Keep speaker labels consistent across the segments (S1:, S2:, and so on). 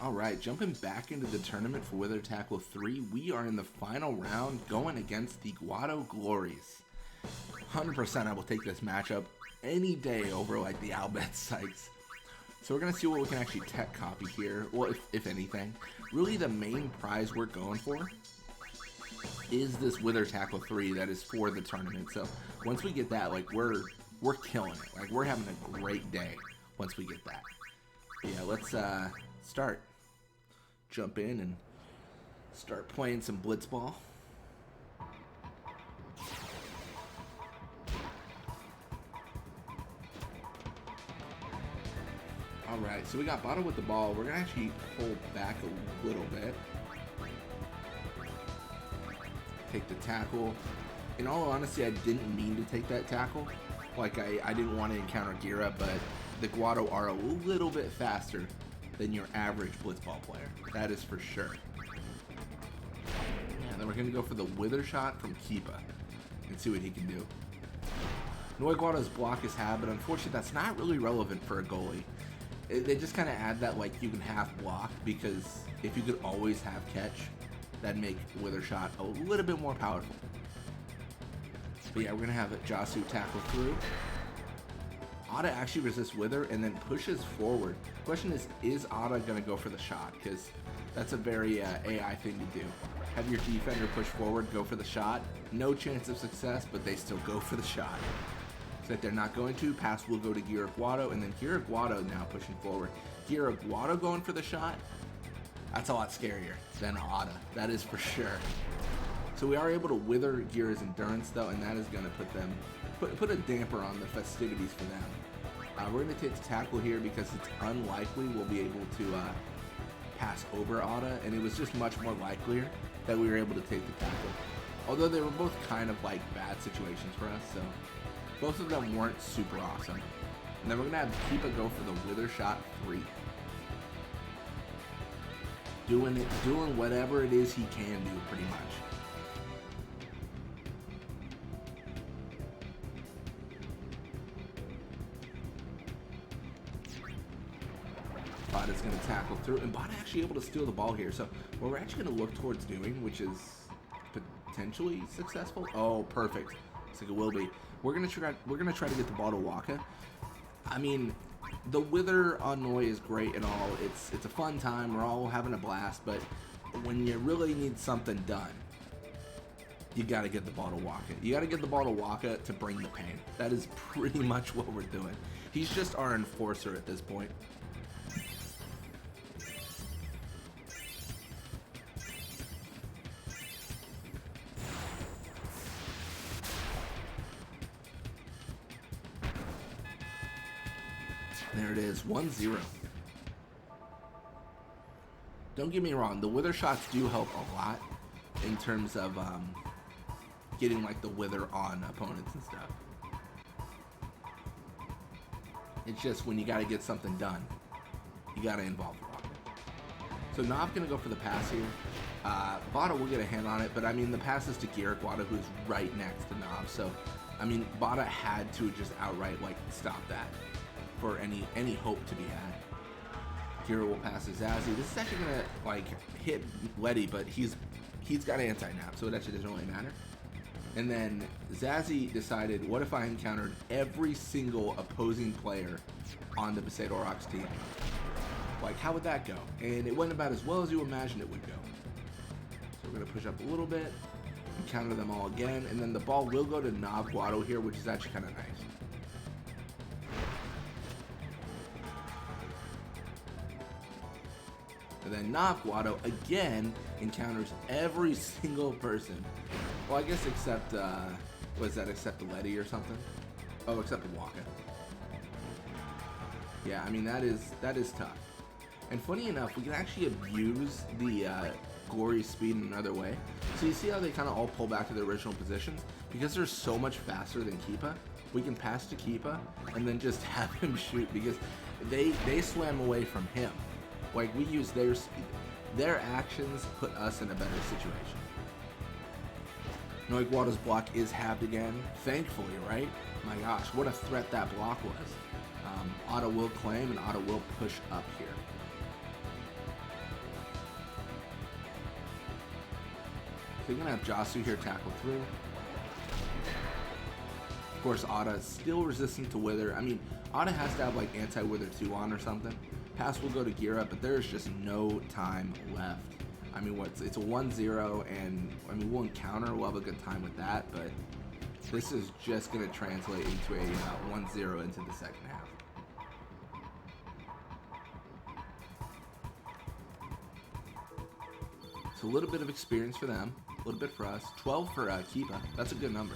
S1: Alright, jumping back into the tournament for Wither Tackle 3, we are in the final round going against the Guado Glories. 100% I will take this matchup any day over like the Albet Sykes. So we're going to see what we can actually tech copy here, well if anything. Really the main prize we're going for is this Wither Tackle 3 that is for the tournament. So once we get that, like we're killing it. Like we're having a great day once we get that. But yeah, let's start. Jump in and start playing some Blitzball. Alright, so we got Bottom with the ball. We're going to actually pull back a little bit. Take the tackle. In all honesty, I didn't mean to take that tackle. Like, I didn't want to encounter Gira, but the Guado are a little bit faster than your average Blitzball player. That is for sure. Yeah, then we're going to go for the Wither shot from Keepa and see what he can do. Noi Guado's block is had, but unfortunately that's not really relevant for a goalie. They just kind of add that like you can half block, because if you could always have catch, that'd make Wither shot a little bit more powerful. But yeah, we're going to have Jasu tackle through. Ada actually resists Wither and then pushes forward. Question is Ada going to go for the shot? Because that's a very AI thing to do. Have your defender push forward, go for the shot. No chance of success, but they still go for the shot. So if they're not going to, pass will go to Gira Guado, and then Gira Guado now pushing forward. Gira Guado going for the shot? That's a lot scarier than Ada. That is for sure. So we are able to wither Gira's endurance though, and that is going to put them put a damper on the festivities for them. We're going to take the tackle here because it's unlikely we'll be able to pass over Ada, and it was just much more likelier that we were able to take the tackle. Although they were both kind of like bad situations for us, so both of them weren't super awesome. And then we're going to have Keepa go for the Wither shot 3. Doing whatever it is he can do pretty much. Bot is going to tackle through, and Bot actually able to steal the ball here. So what we're actually going to look towards doing, which is potentially successful. Oh, perfect. Looks like it will be. We're gonna try to get the ball to Waka. I mean, the Wither on Noi is great and all. It's a fun time. We're all having a blast. But when you really need something done, you got to get the ball to Waka. You got to get the ball to Waka to bring the pain. That is pretty much what we're doing. He's just our enforcer at this point. There it is, 1-0. Don't get me wrong, the Wither shots do help a lot in terms of getting like the Wither on opponents and stuff. It's just when you got to get something done, you got to involve the rocket. So Nov's going to go for the pass here. Bada will get a hand on it, but I mean the pass is to Gira Guado, who's right next to Nov. So I mean Bada had to just outright like stop that for any hope to be had. Gira will pass to Zazie. This is actually gonna like hit Letty, but he's got anti-nap, so it actually doesn't really matter. And then Zazie decided, what if I encountered every single opposing player on the Besaid Aurochs team? Like, how would that go? And it went about as well as you imagined it would go. So we're gonna push up a little bit, encounter them all again, and then the ball will go to Nav Guado here, which is actually kind of nice. And then Nav Guado again encounters every single person. Well, I guess except, was that except the Letty or something? Oh, except the Waka. Yeah, I mean, that is tough. And funny enough, we can actually abuse the Glory speed in another way. So you see how they kind of all pull back to their original positions? Because they're so much faster than Keepa, we can pass to Keepa and then just have him shoot, because they swam away from him. Like, we use their speed. Their actions put us in a better situation. Noi Guado's block is halved again, thankfully, right? My gosh, what a threat that block was. Ada will claim, and Ada will push up here. They're going to have Jasu here tackle through. Of course, Ada is still resistant to Wither. I mean, Ada has to have like anti-Wither 2 on or something. Pass will go to Gira, but there's just no time left. I mean, it's a 1-0, and I mean, we'll encounter. We'll have a good time with that, but this is just going to translate into a 1-0 into the second half. So a little bit of experience for them, a little bit for us. 12 for Keepa. That's a good number.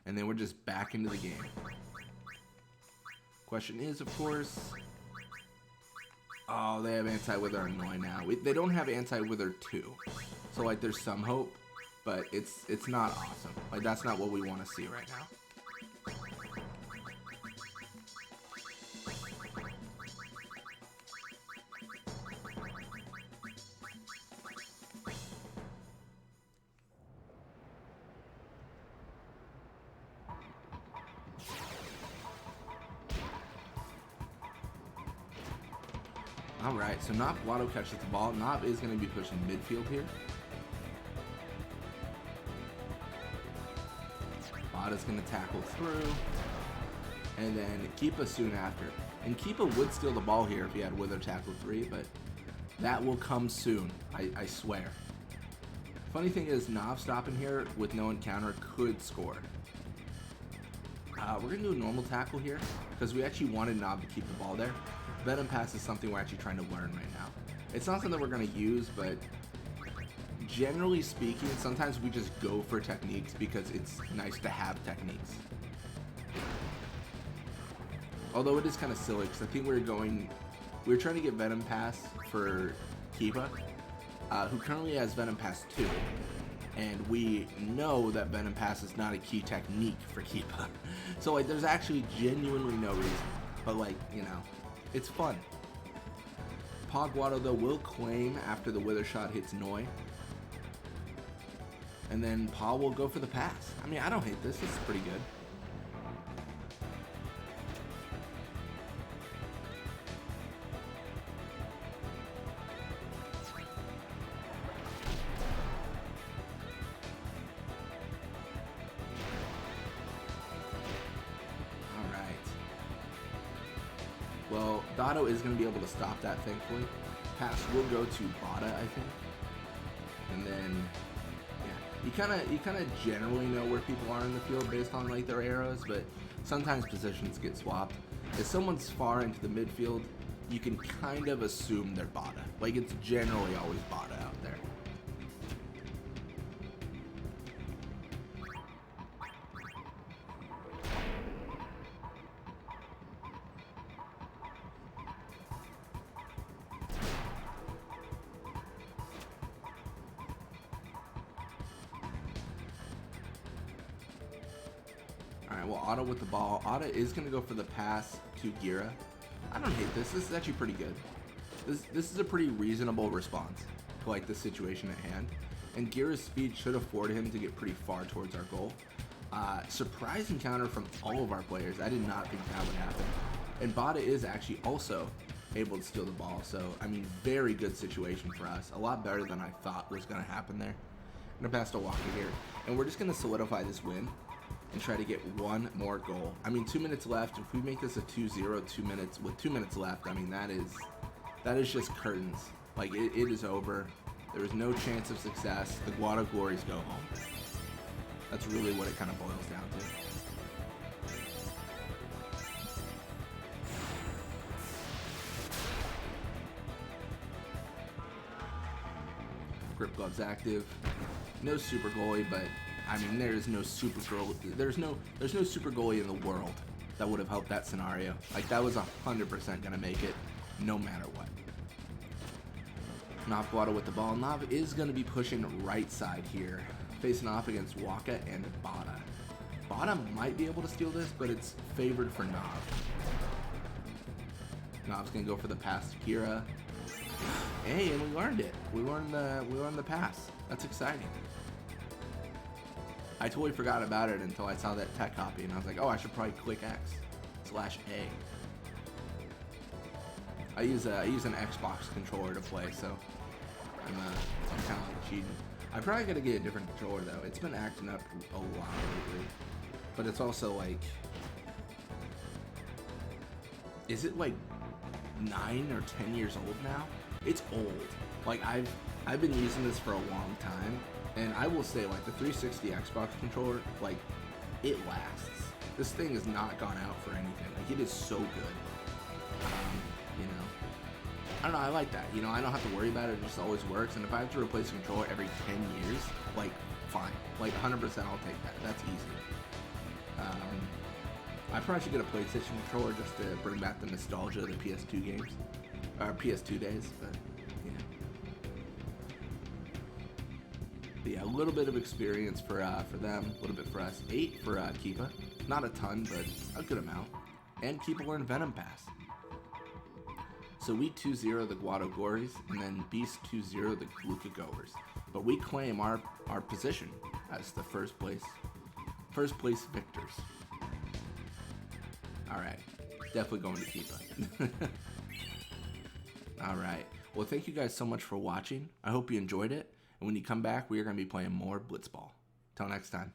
S1: And then we're just back into the game. Question is, of course... Oh, they have anti-Wither Annoy now. They don't have anti-Wither 2. So, like, there's some hope, but it's not awesome. Like, that's not what we want to see right now. Alright, so Nob Guado catches the ball. Nob is going to be pushing midfield here. Bada's going to tackle through. And then Keepa soon after. And Keepa would steal the ball here if he had Wither tackle 3, but that will come soon, I swear. Funny thing is, Nob stopping here with no encounter could score. We're going to do a normal tackle here, because we actually wanted Nob to keep the ball there. Venom Pass is something we're actually trying to learn right now. It's not something we're going to use, but generally speaking, sometimes we just go for techniques because it's nice to have techniques. Although it is kind of silly, because I think we were trying to get Venom Pass for Keepa, who currently has Venom Pass 2. And we know that Venom Pass is not a key technique for Keepa. So, like, there's actually genuinely no reason. But, like, you know, it's fun. Guado, though, will claim after the Wither shot hits Noi. And then Pa will go for the pass. I mean, I don't hate this. This is pretty good. Well, Dotto is going to be able to stop that, thankfully. Pass will go to Bada, I think. And then, yeah, you kind of generally know where people are in the field based on like their arrows, but sometimes positions get swapped. If someone's far into the midfield, you can kind of assume they're Bada. Like, it's generally always Bada out there. Alright, well, Ada with the ball. Ada is going to go for the pass to Gira. I don't hate this. This is actually pretty good. This is a pretty reasonable response to, like, the situation at hand. And Gira's speed should afford him to get pretty far towards our goal. Surprise encounter from all of our players. I did not think that would happen. And Bada is actually also able to steal the ball. So, I mean, very good situation for us. A lot better than I thought was going to happen there. I'm going to pass to Walker here. And we're just going to solidify this win and try to get one more goal. I mean, 2 minutes left. If we make this a 2-0, 2 minutes with 2 minutes left, I mean, that is just curtains. Like, it is over. There is no chance of success. The Guado Glories go home. That's really what it kind of boils down to. Grip gloves active. No super goalie, but I mean, there's no super super goalie in the world that would have helped that scenario. Like, that was 100% gonna make it, no matter what. Nob Guado with the ball. Nob is gonna be pushing right side here, facing off against Waka and Bada. Bada might be able to steal this, but it's favored for Nob. Nob's gonna go for the pass to Kira. Hey, and we learned it. We learned the pass. That's exciting. I totally forgot about it until I saw that tech copy, and I was like, oh, I should probably click X/A. I use an Xbox controller to play, so I'm kind of cheating. I probably gotta get a different controller though. It's been acting up a lot lately, but it's also like, is it like 9 or 10 years old now? It's old. Like I've been using this for a long time, and I will say like the 360 Xbox controller, like it lasts. This thing has not gone out for anything. Like it is so good. You know, I don't know. I like that. You know, I don't have to worry about it. It just always works. And if I have to replace a controller every 10 years, like fine, like 100%, I'll take that. That's easy. I probably should get a PlayStation controller just to bring back the nostalgia of the PS2 games, or PS2 days. But yeah, a little bit of experience for them, a little bit for us. 8 for Keepa, not a ton, but a good amount. And Keepa learned Venom Pass. So we 2-0 the Guado Glories, and then Beast 2-0 the Guado Goers. But we claim our position as the first place victors. Alright, definitely going to Keepa. Alright, well thank you guys so much for watching. I hope you enjoyed it. And when you come back, we are going to be playing more Blitzball. Till next time.